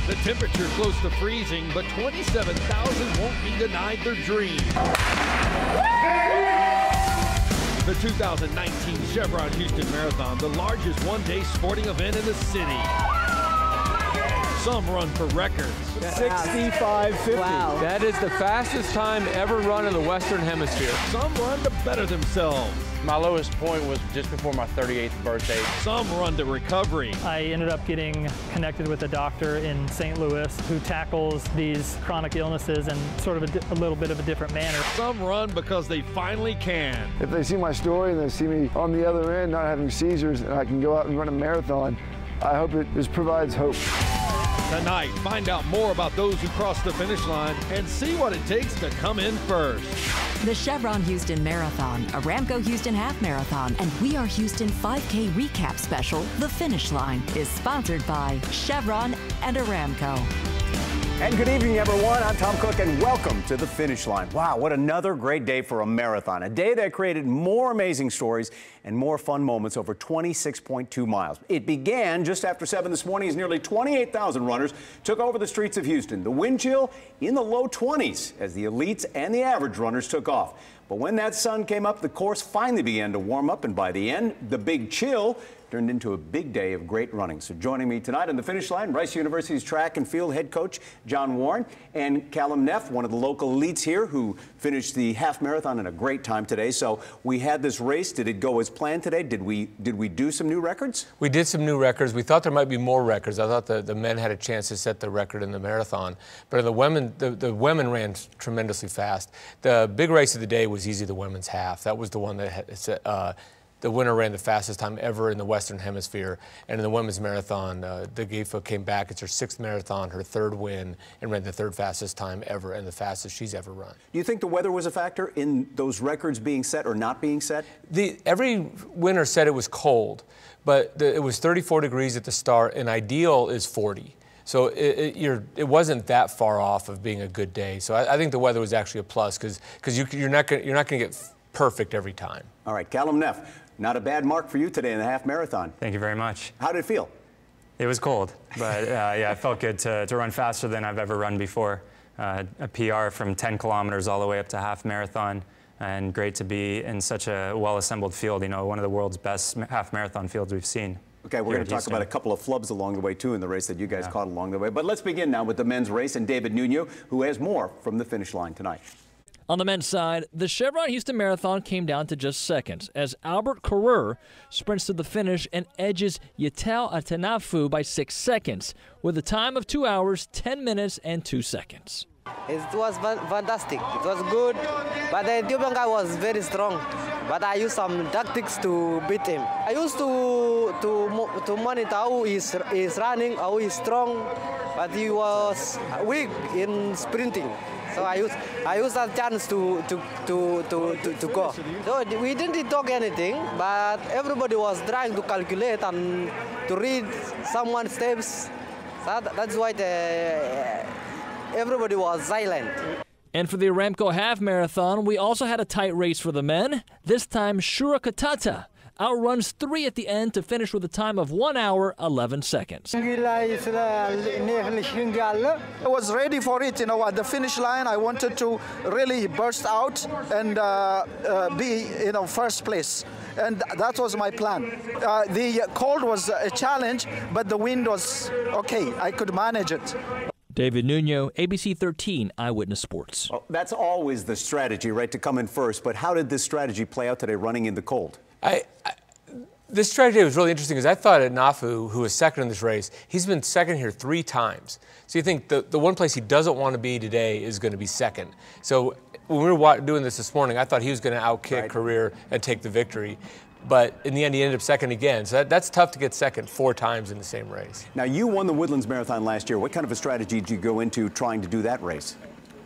The temperature close to freezing, but 27,000 won't be denied their dream. The 2019 Chevron Houston Marathon, the largest one-day sporting event in the city. Some run for records. 65:50. Wow. That is the fastest time ever run in the Western Hemisphere. Some run to better themselves. My lowest point was just before my 38th birthday. Some run to recovery. I ended up getting connected with a doctor in St. Louis who tackles these chronic illnesses in sort of a little bit of a different manner. Some run because they finally can. If they see my story and they see me on the other end not having seizures and I can go out and run a marathon, I hope it just provides hope. Tonight, find out more about those who cross the finish line and see what it takes to come in first. The Chevron Houston Marathon, Aramco Houston Half Marathon, and We Are Houston 5K Recap Special, The Finish Line, is sponsored by Chevron and Aramco. And good evening, everyone. I'm Tom Cook, and welcome to The Finish Line. Wow, what another great day for a marathon. A day that created more amazing stories and more fun moments over 26.2 miles. It began just after 7 this morning as nearly 28,000 runners took over the streets of Houston. The wind chill in the low 20s as the elites and the average runners took off. But when that sun came up, the course finally began to warm up, and by the end, the big chill turned into a big day of great running. So joining me tonight on the finish line, Rice University's track and field head coach John Warren and CALUM NEFF, one of the local elites here who finished the half marathon in a great time today. So we had this race. Did it go as planned today? Did we do some new records? We did some new records. We thought there might be more records. I thought the men had a chance to set the record in the marathon, but the women ran tremendously fast. The big race of the day was easily the women's half. That was the one that had, the winner ran the fastest time ever in the Western Hemisphere. And in the women's marathon, Degefa came back. It's her 6th marathon, her 3rd win, and ran the 3rd fastest time ever and the fastest she's ever run. Do you think the weather was a factor in those records being set or not being set? Every winner said it was cold, but it was 34 degrees at the start, and ideal is 40. So it wasn't that far off of being a good day. So I think the weather was actually a plus because you're not going to get perfect every time. All right, CALUM NEFF. Not a bad mark for you today in the half marathon. Thank you very much. How did it feel? It was cold, but yeah, it felt good to run faster than I've ever run before. A PR from 10 kilometers all the way up to half marathon, and great to be in such a well-assembled field, you know, one of the world's best half marathon fields we've seen. Okay, we're going to talk about a couple of flubs along the way, too, in the race that you guys caught along the way. But let's begin now with the men's race and David Nuno, who has more from the finish line tonight. On the men's side, the Chevron Houston Marathon came down to just seconds as Albert Korir sprints to the finish and edges Yetel Atanafu by 6 seconds with a time of 2 hours, 10 minutes, and 2 seconds. It was fantastic. It was good, but the Ethiopian guy was very strong. But I used some tactics to beat him. I used to monitor how he's running, how he's strong, but he was weak in sprinting. So I used that chance to go. So we didn't talk anything, but everybody was trying to calculate and to read someone's steps. So that's why everybody was silent. And for the Aramco Half Marathon, we also had a tight race for the men. This time, Shura Katata outruns 3 at the end to finish with a time of 1 hour, 11 seconds. I was ready for it, you know, at the finish line. I wanted to really burst out and be, you know, first place. And that was my plan. The cold was a challenge, but the wind was okay. I could manage it. David Nuno, ABC 13 Eyewitness Sports. Well, that's always the strategy, right, to come in first. But how did this strategy play out today running in the cold? This strategy was really interesting because I thought Nafu, who was second in this race, he's been second here 3 times. So you think the one place he doesn't want to be today is going to be second. So when we were doing this morning, I thought he was going to outkick Korir and take the victory. But in the end, he ended up second again. So that's tough to get second 4 times in the same race. Now, you won the Woodlands Marathon last year. What kind of a strategy did you go into trying to do that race?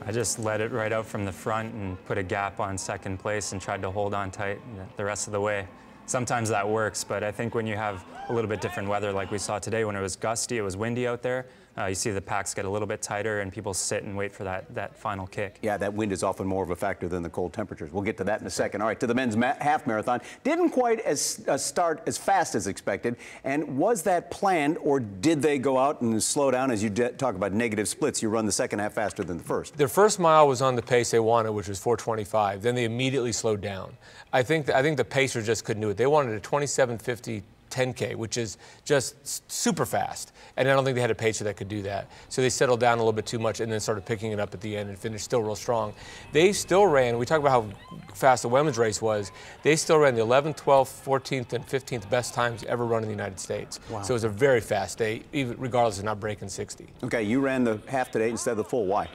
I just led it right out from the front and put a gap on second place and tried to hold on tight the rest of the way. sometimes that works, but I think when you have a little bit different weather like we saw today, when it was gusty, it was windy out there, you see the packs get a little bit tighter and people sit and wait for that final kick. Yeah, that wind is often more of a factor than the cold temperatures. We'll get to that in a second. All right, to the men's half marathon. Didn't quite start as fast as expected. And was that planned, or did they go out and slow down? As you talk about negative splits, you run the second half faster than the first. Their first mile was on the pace they wanted, which was 4:25. Then they immediately slowed down. I think the pacers just couldn't do it. They wanted a 27:50 10K, which is just super fast. And I don't think they had a pacer that could do that. So they settled down a little bit too much and then started picking it up at the end and finished still real strong. They still ran, we talk about how fast the women's race was, they still ran the 11th, 12th, 14th, and 15th best times ever run in the United States. Wow. So it was a very fast day, even regardless of not breaking 60. Okay, you ran the half today instead of the full. Why?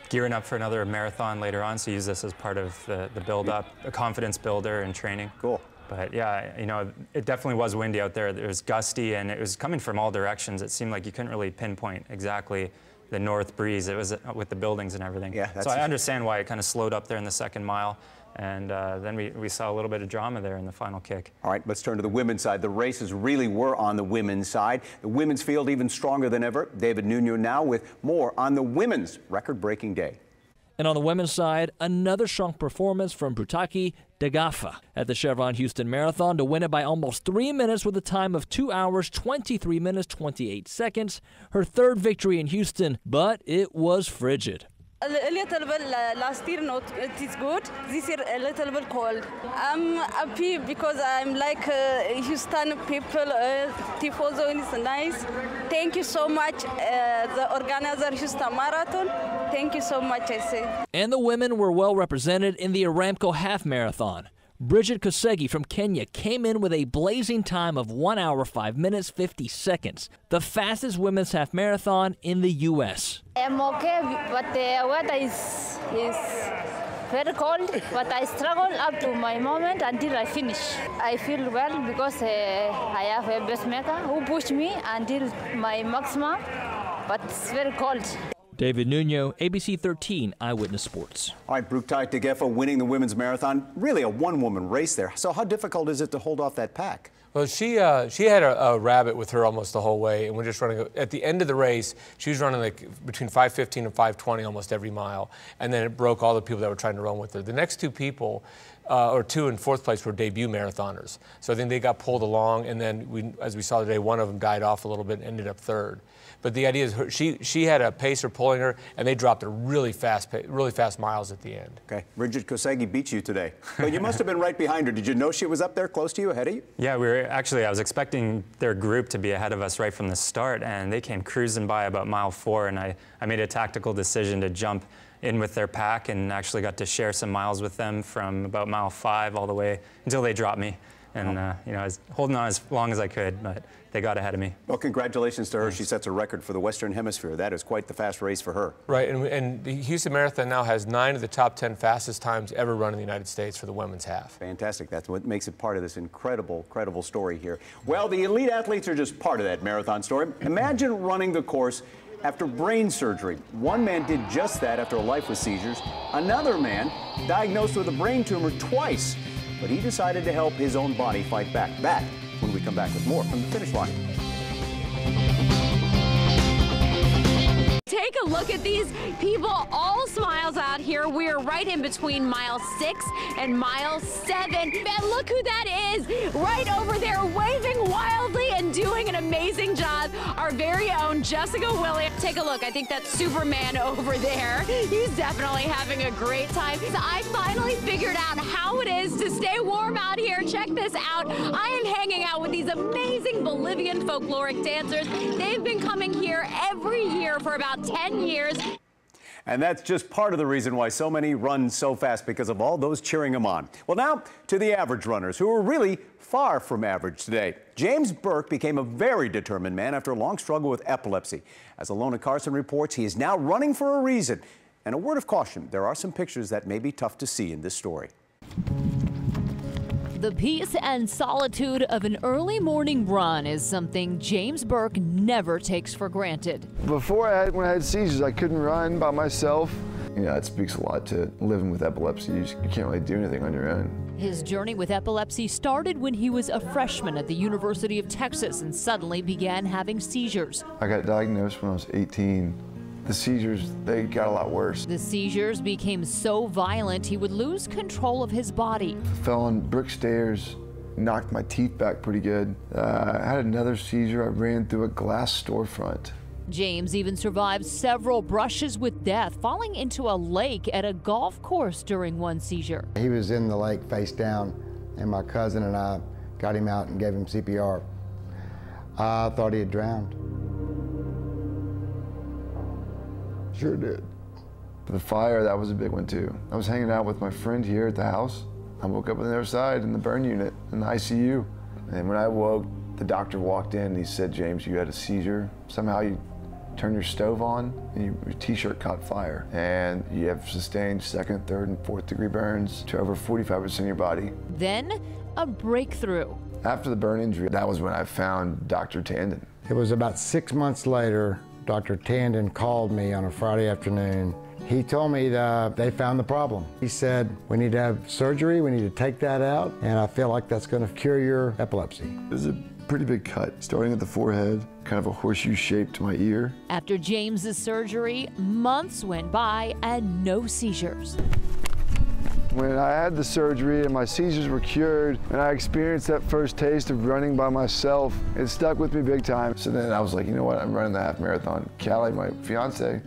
Gearing up for another marathon later on, so use this as part of the build-up, a confidence builder and training. Cool. But yeah, you know, it definitely was windy out there. It was gusty and it was coming from all directions. It seemed like you couldn't really pinpoint exactly the north breeze. It was with the buildings and everything. Yeah, so I understand why it kind of slowed up there in the second mile. And then we saw a little bit of drama there in the final kick. All right, let's turn to the women's side. The races really were on the women's side. The women's field even stronger than ever. David Nuno now with more on the women's record-breaking day. And on the women's side, another strong performance from Biruktayit Degefa at the Chevron Houston Marathon to win it by almost 3 minutes with a time of 2 hours, 23 minutes, 28 seconds. Her third victory in Houston, but it was frigid. A little bit last year, it is good. This year, a little bit cold. I'm happy because I'm like Houston people. Tifoso is nice. Thank you so much, the organizer Houston Marathon. Thank you so much, I say. And the women were well represented in the Aramco Half Marathon. Brigid Kosgei from Kenya came in with a blazing time of 1 hour, 5 minutes, 50 seconds, the fastest women's half marathon in the U.S. I'm okay, but the weather is very cold, but I struggle up to my moment until I finish. I feel well because I have a best maker who pushed me until my maximum, but it's very cold. David Nuno, ABC 13 Eyewitness Sports. All right, Biruktayit Degefa winning the women's marathon. Really a one-woman race there. So how difficult is it to hold off that pack? Well, she had a rabbit with her almost the whole way, and we're just running. At the end of the race, she was running like between 5:15 and 5:20 almost every mile, and then it broke all the people that were trying to run with her. The next two people, or two in fourth place, were debut marathoners. So I think they got pulled along, and then as we saw today, one of them died off a little bit and ended up third. But the idea is she had a pacer pulling her, and they dropped her really fast miles at the end. Okay, Brigid Kosgei beat you today. But you must have been right behind her. Did you know she was up there close to you, ahead of you? Yeah, I was expecting their group to be ahead of us right from the start, and they came cruising by about mile 4, and I made a tactical decision to jump in with their pack and actually got to share some miles with them from about mile 5 all the way until they dropped me. And you know, I was holding on as long as I could, but they got ahead of me. Well, congratulations to her. She sets a record for the Western Hemisphere. That is quite the fast race for her. Right, and the Houston Marathon now has 9 of the top 10 fastest times ever run in the United States for the women's half. Fantastic. That's what makes it part of this incredible story here. Well, the elite athletes are just part of that marathon story. Imagine running the course after brain surgery. One man did just that after a life with seizures. Another man diagnosed with a brain tumor twice. But he decided to help his own body fight back. That when we come back with more from the finish line. Take a look at these people, all smiles out here. We are right in between mile 6 and mile 7. And look who that is, right over there waving wildly and doing an amazing job. Our very own Jessica Williams. Take a look, I think that's Superman over there. He's definitely having a great time. So I finally figured out how it is to stay warm out here. Check this out. I am hanging out with these amazing Bolivian folkloric dancers. They've been coming here every year for about 10 years. And that's just part of the reason why so many run so fast, because of all those cheering them on. Well, now to the average runners, who are really far from average today. James Burke became a very determined man after a long struggle with epilepsy. As Alona Carson reports, he is now running for a reason. And a word of caution, there are some pictures that may be tough to see in this story. The peace and solitude of an early morning run is something James Burke never takes for granted. Before, when I had seizures, I couldn't run by myself. You know, it speaks a lot to living with epilepsy. You can't really do anything on your own. His journey with epilepsy started when he was a freshman at the University of Texas and suddenly began having seizures. I got diagnosed when I was 18. The seizures, they got a lot worse. The seizures became so violent he would lose control of his body. I fell on brick stairs, knocked my teeth back pretty good. I had another seizure. I ran through a glass storefront. James even survived several brushes with death, falling into a lake at a golf course during one seizure. He was in the lake face down, and my cousin and I got him out and gave him CPR. I thought he had drowned. Sure did. The fire, that was a big one too. I was hanging out with my friend here at the house. I woke up on the other side in the burn unit, in the ICU. And when I woke, the doctor walked in and he said, "James, you had a seizure. Somehow you turned your stove on and your t-shirt caught fire. And you have sustained 2nd, 3rd, and 4th degree burns to over 45% of your body." Then a breakthrough. After the burn injury, that was when I found Dr. Tandon. It was about 6 months later, Dr. Tandon called me on a Friday afternoon. He told me that they found the problem. He said, "We need to have surgery, we need to take that out, and I feel like that's going to cure your epilepsy." It was a pretty big cut, starting at the forehead, kind of a horseshoe shape to my ear. After James's surgery, months went by and no seizures. When I had the surgery and my seizures were cured and I experienced that first taste of running by myself, it stuck with me big time. So then I was like, you know what, I'm running the half marathon. Callie, my fiance,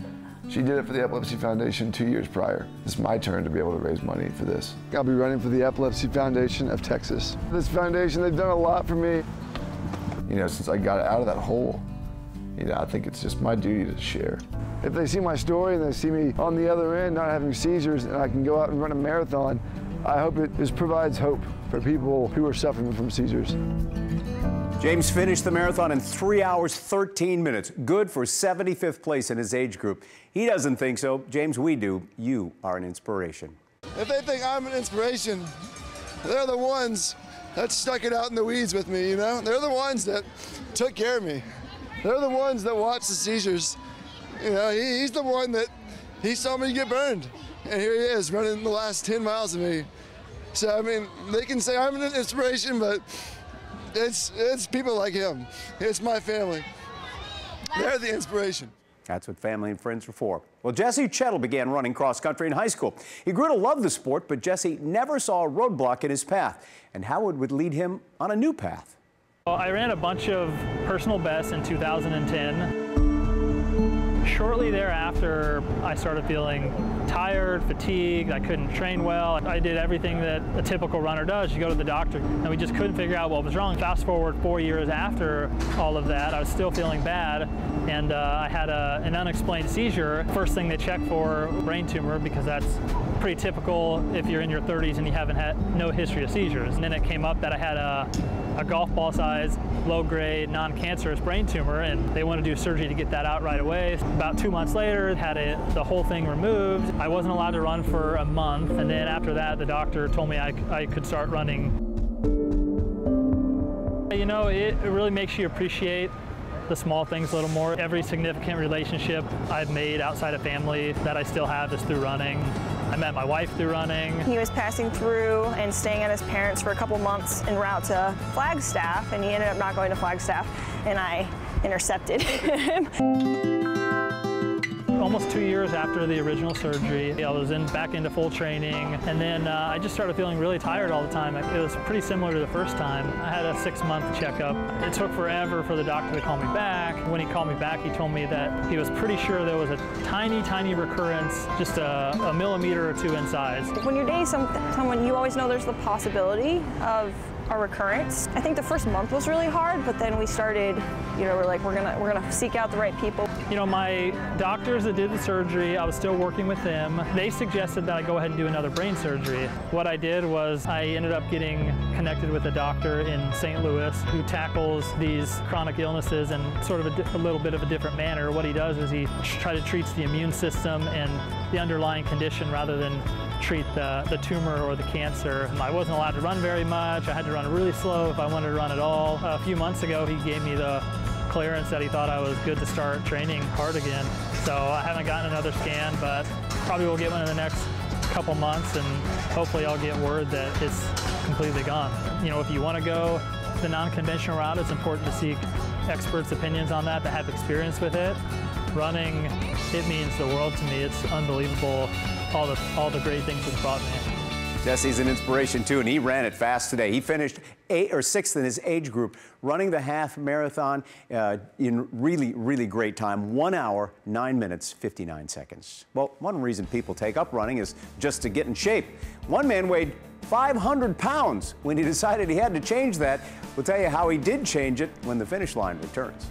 she did it for the Epilepsy Foundation 2 years prior. It's my turn to be able to raise money for this. I'll be running for the Epilepsy Foundation of Texas. This foundation, they've done a lot for me. You know, since I got out of that hole, you know, I think it's just my duty to share. If they see my story and they see me on the other end not having seizures and I can go out and run a marathon, I hope it just provides hope for people who are suffering from seizures. James finished the marathon in 3 hours, 13 minutes. Good for 75th place in his age group. He doesn't think so. James, we do. You are an inspiration. If they think I'm an inspiration, they're the ones that stuck it out in the weeds with me, you know? They're the ones that took care of me. They're the ones that watched the seizures. You know, he's the one that, he saw me get burned. And here he is running the last 10 miles of me. So, I mean, they can say I'm an inspiration, but it's people like him. It's my family. They're the inspiration. That's what family and friends are for. Well, Jesse Chettle began running cross country in high school. He grew to love the sport, but Jesse never saw a roadblock in his path and how it would lead him on a new path. Well, I ran a bunch of personal bests in 2010. Shortly thereafter, I started feeling tired, fatigued, I couldn't train well. I did everything that a typical runner does. You go to the doctor, and we just couldn't figure out what was wrong. Fast forward 4 years after all of that, I was still feeling bad, and I had an unexplained seizure. First thing they check for, brain tumor, because that's pretty typical if you're in your 30s and you haven't had no history of seizures. And then it came up that I had a golf ball size, low-grade, non-cancerous brain tumor, and they wanted to do surgery to get that out right away. About 2 months later, had the whole thing removed. I wasn't allowed to run for a month, and then after that, the doctor told me I could start running. You know, it really makes you appreciate the small things a little more. Every significant relationship I've made outside of family that I still have is through running. I met my wife through running. He was passing through and staying at his parents' for a couple months en route to Flagstaff, and he ended up not going to Flagstaff, and I intercepted him. Almost 2 years after the original surgery, I was back into full training, and then I just started feeling really tired all the time. It was pretty similar to the first time. I had a 6-month checkup. It took forever for the doctor to call me back. When he called me back, he told me that he was pretty sure there was a tiny, tiny recurrence, just a millimeter or two in size. When you're dating someone, you always know there's the possibility of a recurrence. I think the first month was really hard, but then we started, you know, we're like, we're gonna seek out the right people. You know, my doctors that did the surgery, I was still working with them. They suggested that I go ahead and do another brain surgery. What I did was I ended up getting connected with a doctor in St. Louis who tackles these chronic illnesses in sort of a little bit of a different manner. What he does is he treats the immune system and the underlying condition rather than treat the tumor or the cancer. I wasn't allowed to run very much. I had to run really slow if I wanted to run at all. A few months ago, he gave me the clearance that he thought I was good to start training hard again. So I haven't gotten another scan, but probably will get one in the next couple months, and hopefully I'll get word that it's completely gone. You know, if you want to go the non-conventional route, it's important to seek experts' opinions on that have experience with it. Running, it means the world to me. It's unbelievable, all the great things it's brought me. Jesse's an inspiration too, and he ran it fast today. He finished 6th in his age group, running the half marathon in really great time, 1 hour, 9 minutes, 59 seconds. Well, one reason people take up running is just to get in shape. One man weighed 500 pounds when he decided he had to change that. We'll tell you how he did change it when the finish line returns.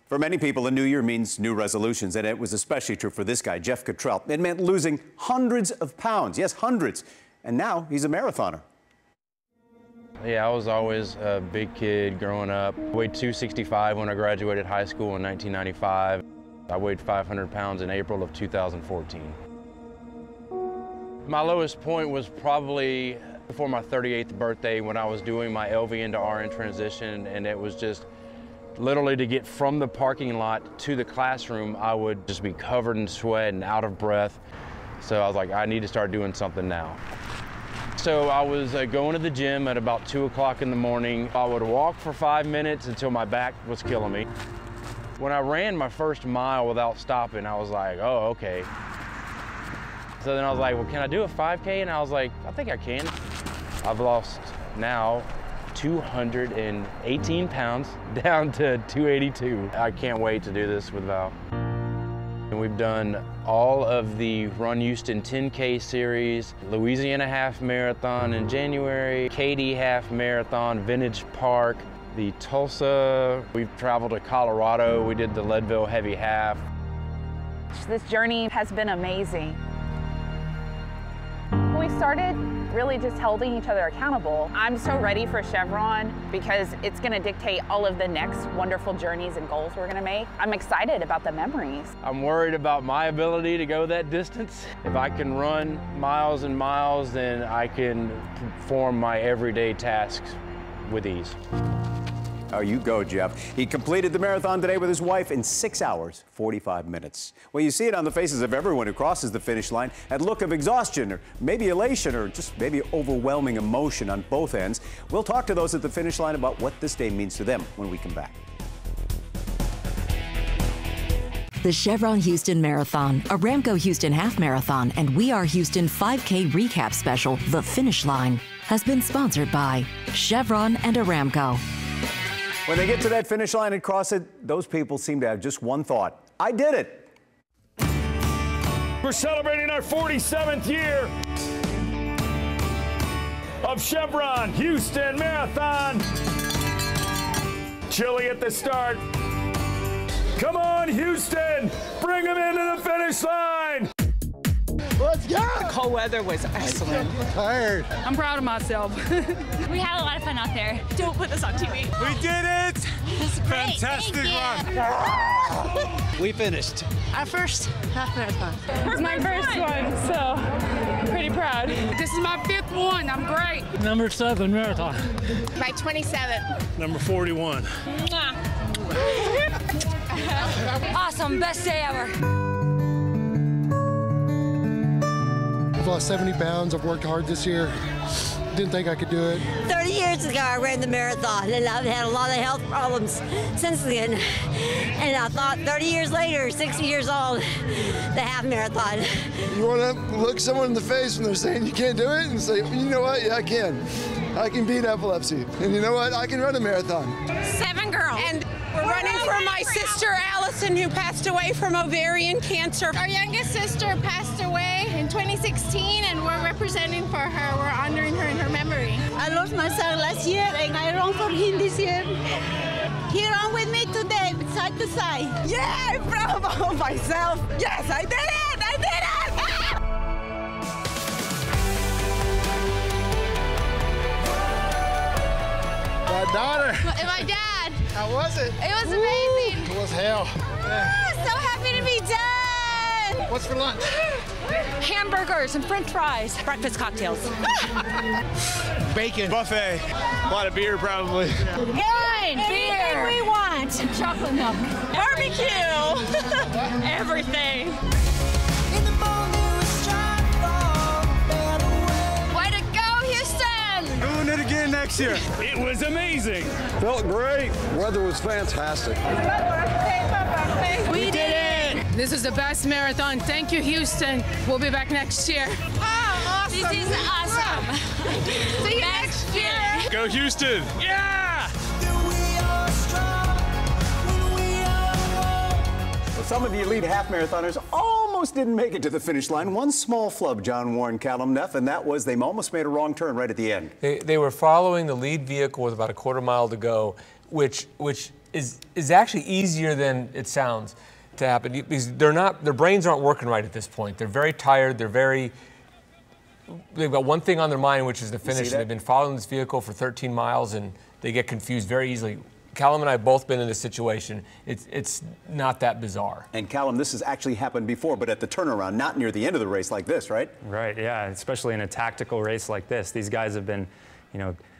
For many people, a new year means new resolutions, and it was especially true for this guy, Jeff COTTRELL. It meant losing hundreds of pounds, yes, hundreds, and now he's a marathoner. Yeah, I was always a big kid growing up. I weighed 265 when I graduated high school in 1995. I weighed 500 pounds in April of 2014. My lowest point was probably before my 38th birthday when I was doing my LV into RN transition, and it was just literally to get from the parking lot to the classroom, I would just be covered in sweat and out of breath. So I was like, I need to start doing something now. So I was going to the gym at about 2 o'clock in the morning. I would walk for 5 minutes until my back was killing me. When I ran my first mile without stopping, I was like, oh, okay. So then I was like, well, can I do a 5K? And I was like, I think I can. I've lost now 218 pounds down to 282. I can't wait to do this with Val. And we've done all of the Run Houston 10K series, Louisiana Half Marathon in January, Katy Half Marathon, Vintage Park, the Tulsa. We've traveled to Colorado. We did the Leadville Heavy Half. This journey has been amazing. We started really just holding each other accountable. I'm so ready for Chevron because it's going to dictate all of the next wonderful journeys and goals we're going to make. I'm excited about the memories. I'm worried about my ability to go that distance. If I can run miles and miles, then I can perform my everyday tasks with ease. Oh, you go, Jeff. He completed the marathon today with his wife in 6 hours, 45 minutes. Well, you see it on the faces of everyone who crosses the finish line, that look of exhaustion or maybe elation or just maybe overwhelming emotion on both ends. We'll talk to those at the finish line about what this day means to them when we come back. The Chevron Houston Marathon, Aramco Houston Half Marathon, and We Are Houston 5K Recap Special, The Finish Line, has been sponsored by Chevron and Aramco. When they get to that finish line and cross it, those people seem to have just one thought. I did it. We're celebrating our 47th year of Chevron Houston Marathon. Chilly at the start. Come on, Houston! Bring them into the finish line! Let's go! The cold weather was excellent. I'm tired. I'm proud of myself. We had a lot of fun out there. Don't put this on TV. We did it! This is great. Fantastic run. We finished. Our first half marathon. It's my first one, so pretty proud. This is my 5th one. I'm great. Number 7 marathon. My 27th. Number 41. Awesome. Best day ever. I've lost 70 pounds. I've worked hard this year. Didn't think I could do it. 30 years ago, I ran the marathon, and I've had a lot of health problems since then. And I thought 30 years later, 60 years old, the half marathon. You want to look someone in the face when they're saying you can't do it and say, you know what, yeah, I can. I can beat epilepsy. And you know what, I can run a marathon. 7 girls. And we're running for my sister, Allison, who passed away from ovarian cancer. Our youngest sister passed away in 2016, and we're representing for her. We're honoring her in her memory. I lost my son last year, and I ran for him this year. He ran with me today, side to side. Yeah, I'm proud of myself. Yes, I did it! I did it! My daughter. And my dad. How was it? It was amazing. It was hell. So happy to be done. What's for lunch? Hamburgers and French fries. Breakfast cocktails. Bacon. Buffet. A lot of beer, probably. Wine, beer. Anything we want. And chocolate milk. Barbecue. Everything. In the morning, Doing it again next year. It was amazing. Felt great. Weather was fantastic. We did it! This is the best marathon. Thank you, Houston. We'll be back next year. Oh, awesome. This is awesome. See you next year. Go Houston. Yeah! Well, some of the elite half marathoners almost didn't make it to the finish line. One small flub, John Warren, CALUM, NEFF, and that was they almost made a wrong turn right at the end. They were following the lead vehicle with about a quarter mile to go, which is actually easier than it sounds to happen, because their brains aren't working right at this point. They're very tired. They've got one thing on their mind, which is the finish. They've been following this vehicle for 13 miles, and they get confused very easily. CALUM and I have both been in this situation. It's not that bizarre. And CALUM, this has actually happened before, but at the turnaround, not near the end of the race like this, right? Right, yeah, especially in a tactical race like this. These guys have been,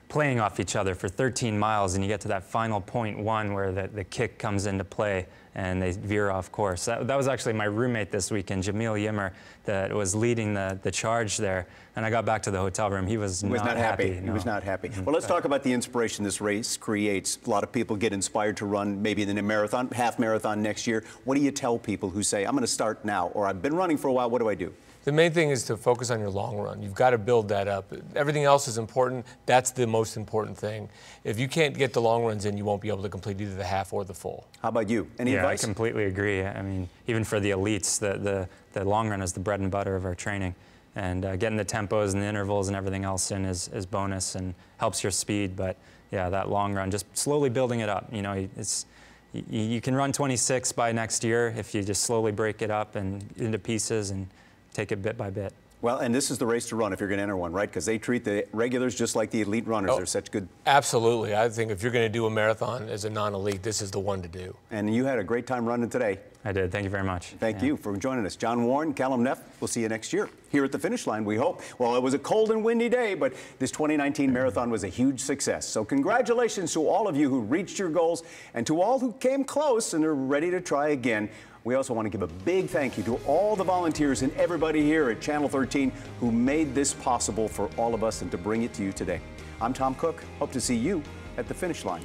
playing off each other for 13 miles, and you get to that final .1 where the kick comes into play and they veer off course. That was actually my roommate this weekend, Jamil Yimmer, that was leading the charge there. And I got back to the hotel room. He was not happy. He was not happy. Well, let's talk about the inspiration this race creates. A lot of people get inspired to run maybe in a marathon, half marathon next year. What do you tell people who say, I'm going to start now, or I've been running for a while, what do I do? The main thing is to focus on your long run. You've got to build that up. Everything else is important. That's the most important thing. If you can't get the long runs in, you won't be able to complete either the half or the full. How about you? Any advice? I completely agree. I mean, even for the elites, the long run is the bread and butter of our training. And getting the tempos and the intervals and everything else in is bonus and helps your speed. But yeah, that long run, just slowly building it up. You can run 26 by next year if you just slowly break it up and into pieces and take it bit by bit. Well, and this is the race to run if you're going to enter one, right? Because they treat the regulars just like the elite runners. They're such good. Absolutely. I think if you're going to do a marathon as a non-elite, this is the one to do. And you had a great time running today. I did. Thank you very much. Thank you for joining us. John Warren, CALUM, NEFF. We'll see you next year here at the finish line, we hope. Well, it was a cold and windy day, but this 2019 marathon was a huge success. So congratulations to all of you who reached your goals and to all who came close and are ready to try again. We also want to give a big thank you to all the volunteers and everybody here at Channel 13 who made this possible for all of us and to bring it to you today. I'm Tom Cook. Hope to see you at the finish line.